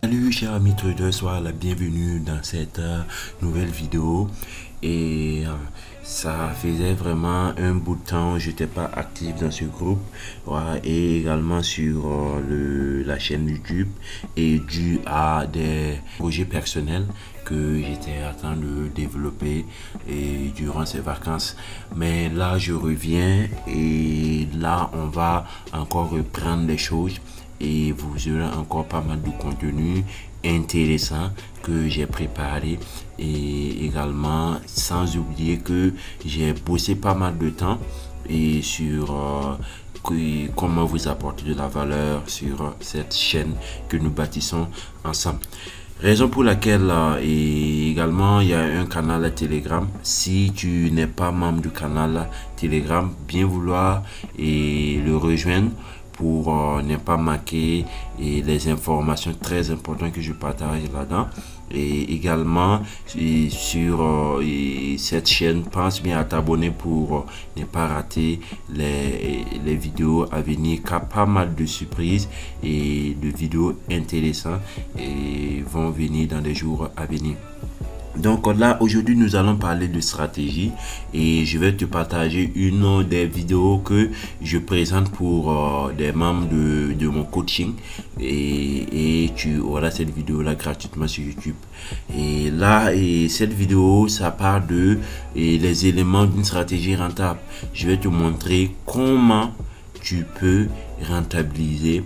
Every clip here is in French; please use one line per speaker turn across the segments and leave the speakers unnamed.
Salut chers amis traders, sois la bienvenue dans cette nouvelle vidéo. Et ça faisait vraiment un bout de temps je n'étais pas actif dans ce groupe, voilà, et également sur la chaîne YouTube, et dû à des projets personnels que j'étais en train de développer et durant ces vacances. Mais là je reviens et là on va encore reprendre les choses et vous aurez encore pas mal de contenu intéressant que j'ai préparé, et également sans oublier que j'ai bossé pas mal de temps et sur comment vous apporter de la valeur sur cette chaîne que nous bâtissons ensemble. Raison pour laquelle et également il y a un canal à Telegram. Si tu n'es pas membre du canal Telegram, bien vouloir et le rejoindre pour ne pas manquer les informations très importantes que je partage là-dedans. Et également sur cette chaîne, pense bien à t'abonner pour ne pas rater les vidéos à venir, car pas mal de surprises et de vidéos intéressantes et vont venir dans les jours à venir. Donc là aujourd'hui nous allons parler de stratégie et je vais te partager une des vidéos que je présente pour des membres de mon coaching, et tu auras cette vidéo là gratuitement sur YouTube. Et là, cette vidéo ça parle de les éléments d'une stratégie rentable. Je vais te montrer comment tu peux rentabiliser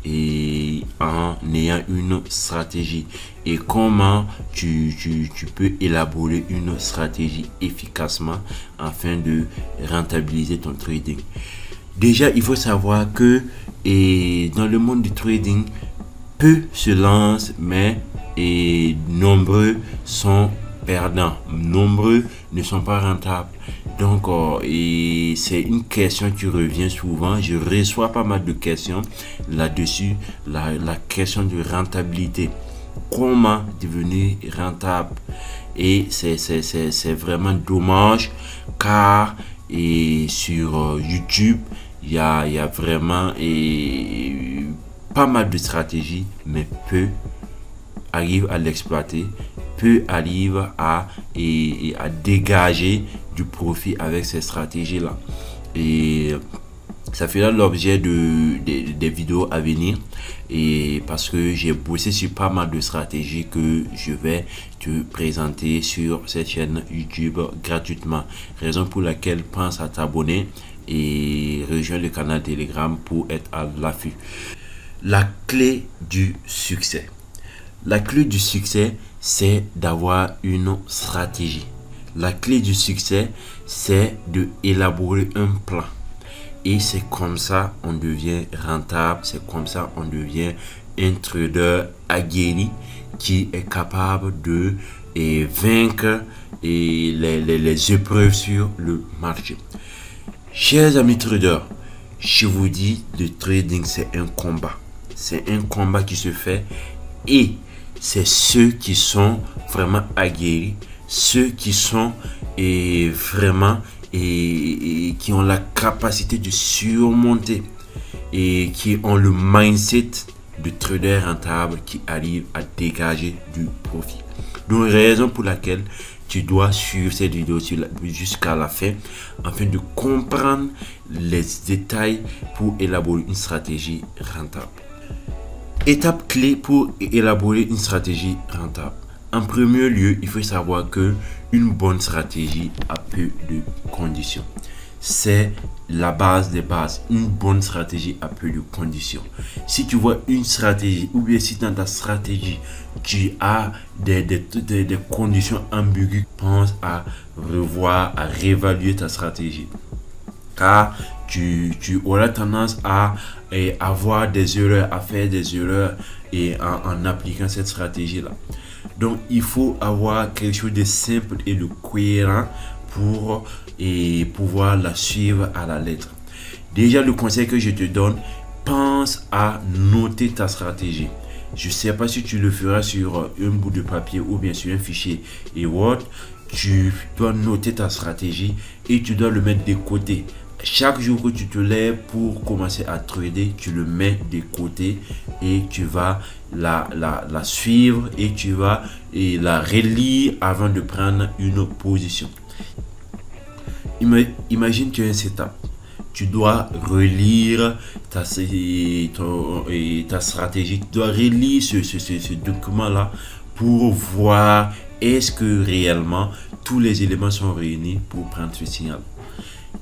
et en ayant une stratégie, et comment tu peux élaborer une stratégie efficacement afin de rentabiliser ton trading. Déjà il faut savoir que dans le monde du trading, peu se lancent, mais nombreux sont perdants, nombreux ne sont pas rentables. Donc c'est une question qui revient souvent. Je reçois pas mal de questions là-dessus, la question de rentabilité, comment devenir rentable. Et c'est vraiment dommage, car sur YouTube il y a vraiment pas mal de stratégies, mais peu arrivent à l'exploiter, peu arrivent à dégager du profit avec ces stratégies là. Et ça fera l'objet des vidéos à venir, et parce que j'ai bossé sur pas mal de stratégies que je vais te présenter sur cette chaîne YouTube gratuitement. Raison pour laquelle pense à t'abonner et rejoins le canal Telegram pour être à l'affût. La clé du succès. La clé du succès, c'est d'avoir une stratégie. La clé du succès, c'est d'élaborer un plan. Et c'est comme ça on devient rentable, c'est comme ça on devient un trader aguerri qui est capable de vaincre les épreuves sur le marché. Chers amis traders, je vous dis, le trading c'est un combat. C'est un combat qui se fait, et c'est ceux qui sont vraiment aguerris, ceux qui sont vraiment qui ont la capacité de surmonter et qui ont le mindset de trader rentable, qui arrivent à dégager du profit. Donc raison pour laquelle tu dois suivre cette vidéo jusqu'à la fin afin de comprendre les détails pour élaborer une stratégie rentable. Étape clé pour élaborer une stratégie rentable. En premier lieu, il faut savoir que une bonne stratégie a peu de conditions. C'est la base des bases. Une bonne stratégie a peu de conditions. Si tu vois une stratégie, ou bien si dans ta stratégie tu as des conditions ambiguës, pense à revoir, à réévaluer ta stratégie, car tu auras tendance à avoir des erreurs, à faire des erreurs en appliquant cette stratégie là. Donc il faut avoir quelque chose de simple et de cohérent pour pouvoir la suivre à la lettre. Déjà, le conseil que je te donne, pense à noter ta stratégie. Je ne sais pas si tu le feras sur un bout de papier ou bien sur un fichier Word. Tu dois noter ta stratégie et tu dois le mettre de côté. chaque jour que tu te lèves pour commencer à trader, tu le mets de côté et tu vas la suivre et tu vas la relire avant de prendre une position. Imagine tu as un setup. Tu dois relire ta stratégie, tu dois relire ce document-là pour voir est-ce que réellement tous les éléments sont réunis pour prendre ce signal.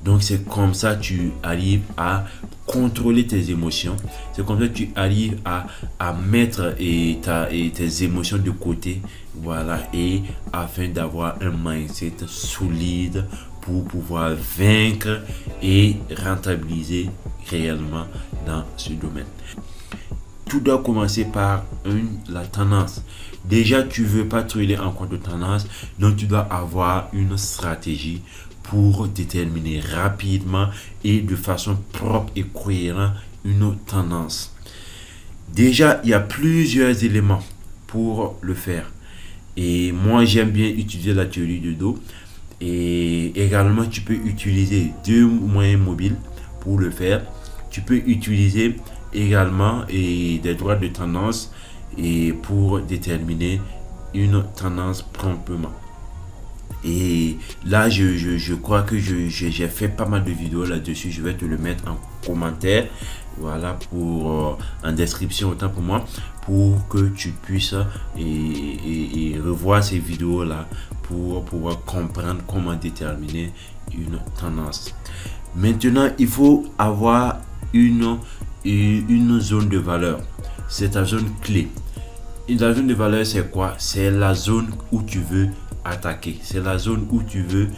Donc c'est comme ça que tu arrives à contrôler tes émotions. C'est comme ça que tu arrives à mettre tes émotions de côté. Voilà, et afin d'avoir un mindset solide pour pouvoir vaincre et rentabiliser réellement dans ce domaine. Tout doit commencer par la tendance. Déjà, tu ne veux pas trader en compte de tendance, donc tu dois avoir une stratégie pour déterminer rapidement et de façon propre et cohérente une tendance. Déjà, il y a plusieurs éléments pour le faire. Et moi, j'aime bien utiliser la théorie de dos. Et également, tu peux utiliser deux moyens mobiles pour le faire. Tu peux utiliser également des droites de tendance et pour déterminer une tendance promptement. Et là, je crois que j'ai fait pas mal de vidéos là-dessus. Je vais te le mettre en commentaire. Voilà, pour en description autant pour moi, pour que tu puisses et revoir ces vidéos là pour pouvoir comprendre comment déterminer une tendance. Maintenant, il faut avoir une zone de valeur. C'est ta zone clé. Et la zone de valeur, c'est quoi? C'est la zone où tu veux attaquer. C'est la zone où tu veux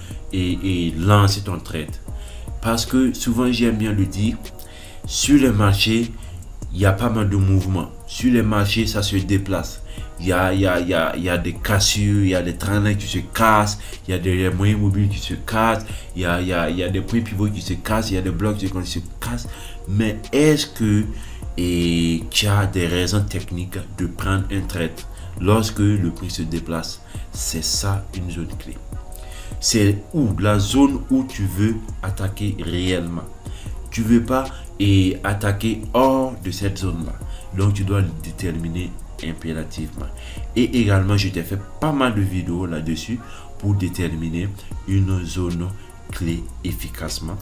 lancer ton trade. Parce que souvent, j'aime bien le dire, sur les marchés, il y a pas mal de mouvements. Sur les marchés, ça se déplace. Il y a des cassures, il y a des traînées qui se cassent, il y a des moyens mobiles qui se cassent, il y a des points pivots qui se cassent, il y a des blocs qui se cassent. Mais est-ce que tu as des raisons techniques de prendre un trade lorsque le prix se déplace? C'est ça une zone clé. C'est la zone où tu veux attaquer réellement. Tu ne veux pas attaquer hors de cette zone-là. Donc, tu dois le déterminer impérativement. Et également, je t'ai fait pas mal de vidéos là-dessus pour déterminer une zone clé efficacement.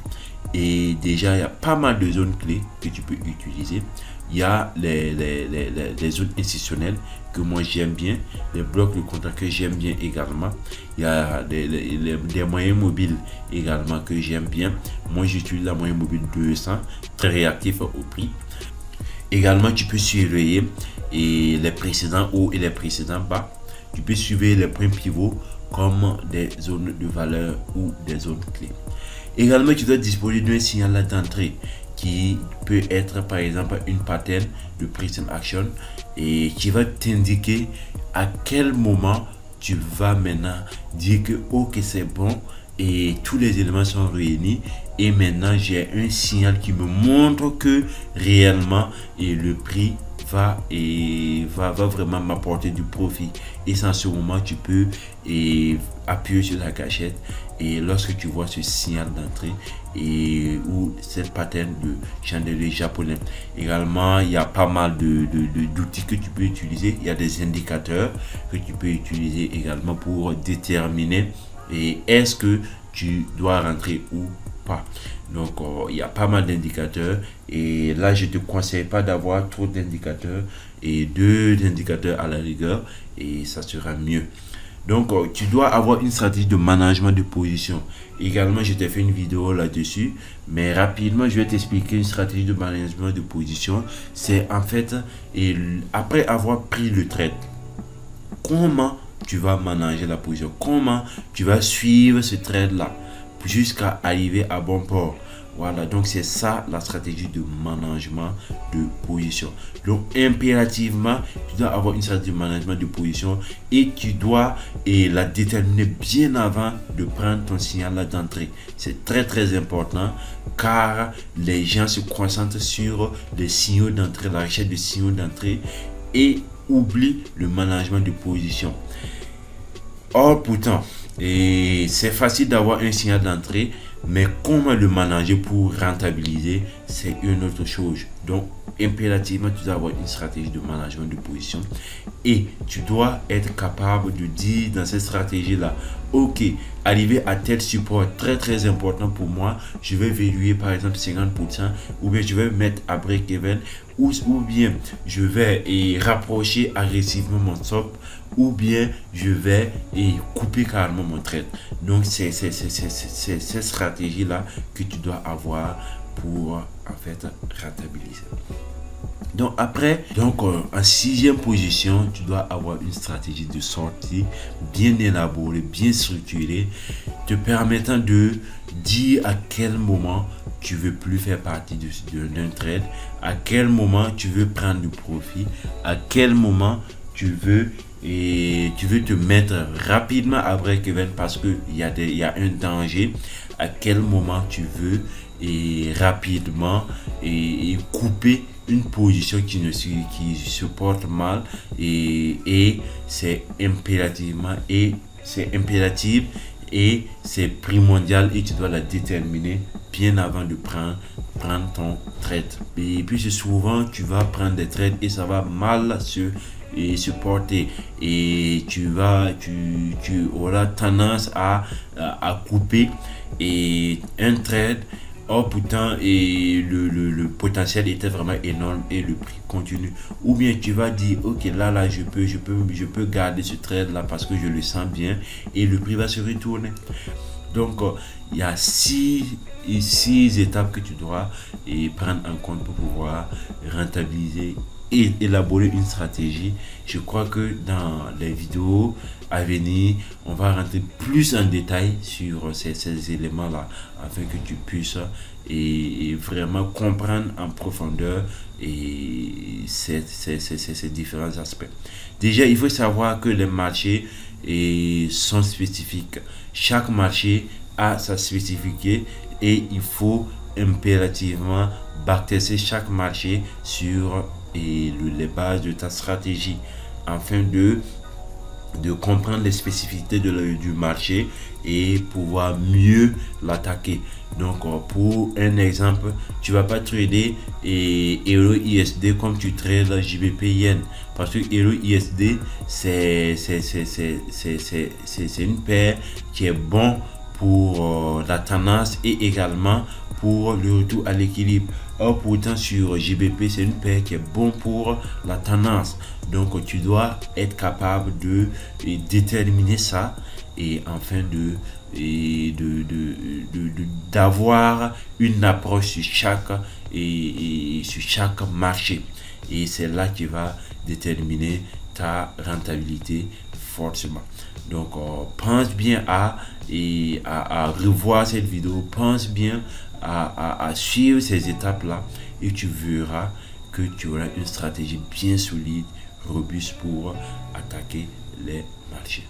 Et déjà, il y a pas mal de zones clés que tu peux utiliser. Il y a les zones institutionnelles que moi j'aime bien, les blocs de contrat que j'aime bien également. Il y a des moyens mobiles également que j'aime bien. Moi j'utilise la moyenne mobile 200, très réactif au prix. Également, tu peux surveiller les précédents hauts et les précédents bas. Tu peux surveiller les points pivots comme des zones de valeur ou des zones clés. Également, tu dois disposer d'un signal d'entrée qui peut être par exemple une pattern de price action et qui va t'indiquer à quel moment tu vas maintenant dire que ok, c'est bon et tous les éléments sont réunis et maintenant j'ai un signal qui me montre que réellement le prix va vraiment m'apporter du profit. Et c'est en ce moment tu peux appuyer sur la gâchette et lorsque tu vois ce signal d'entrée ou cette pattern de chandelier japonais. Également, il y a pas mal d'outils que tu peux utiliser. Il y a des indicateurs que tu peux utiliser également pour déterminer est-ce que tu dois rentrer ou pas. Donc il y a pas mal d'indicateurs et là je te conseille pas d'avoir trop d'indicateurs et 2 indicateurs à la rigueur et ça sera mieux. Donc tu dois avoir une stratégie de management de position. Également, je t'ai fait une vidéo là-dessus, mais rapidement je vais t'expliquer une stratégie de management de position. C'est en fait après avoir pris le trade, comment tu vas manager la position, comment tu vas suivre ce trade là jusqu'à arriver à bon port. Voilà, donc c'est ça la stratégie de management de position. Donc impérativement, tu dois avoir une stratégie de management de position et tu dois la déterminer bien avant de prendre ton signal d'entrée. C'est très important car les gens se concentrent sur les signaux d'entrée, la recherche de signaux d'entrée et oublient le management de position. Or pourtant, c'est facile d'avoir un signal d'entrée, Mais comment le manager pour rentabiliser, c'est une autre chose. Donc, impérativement, tu dois avoir une stratégie de management de position et tu dois être capable de dire dans cette stratégie-là, ok, arriver à tel support très important pour moi, je vais verrouiller par exemple 50%, ou bien je vais mettre à break-even, ou bien je vais rapprocher agressivement mon stop, ou bien je vais couper carrément mon trade. Donc c'est cette stratégie là que tu dois avoir pour en fait rentabiliser. Donc après, en sixième position, tu dois avoir une stratégie de sortie bien élaborée, bien structurée, te permettant de dire à quel moment tu veux plus faire partie d'un trade, à quel moment tu veux prendre du profit, à quel moment tu veux te mettre rapidement à break-even parce que il y a un danger, à quel moment tu veux rapidement couper une position qui se porte mal et c'est impératif et c'est primordial et tu dois la déterminer bien avant de prendre ton trade. Et puis c'est souvent tu vas prendre des trades et ça va mal se porter et tu auras tendance à couper un trade. Or pourtant le potentiel était vraiment énorme et le prix continue. Ou bien tu vas dire ok là je peux garder ce trade là parce que je le sens bien et le prix va se retourner. Donc il y a six étapes que tu dois prendre en compte pour pouvoir rentabiliser et élaborer une stratégie. Je crois que dans les vidéos à venir, on va rentrer plus en détail sur ces éléments-là afin que tu puisses vraiment comprendre en profondeur ces différents aspects. Déjà, il faut savoir que les marchés sont spécifiques. Chaque marché a sa spécificité et il faut impérativement backtester chaque marché sur les bases de ta stratégie afin de comprendre les spécificités du marché et pouvoir mieux l'attaquer. Donc pour un exemple, tu vas pas trader Euro USD comme tu trades JBP Yen parce que Euro USD c'est une paire qui est bon pour la tendance et également pour le retour à l'équilibre. Or pourtant sur JBP c'est une paire qui est bon pour la tendance. Donc tu dois être capable de déterminer ça et afin d'avoir une approche sur chaque marché et c'est là qui va déterminer ta rentabilité forcément. Donc pense bien à revoir cette vidéo, pense bien à suivre ces étapes là et tu verras que tu auras une stratégie bien solide, robuste pour attaquer les marchés.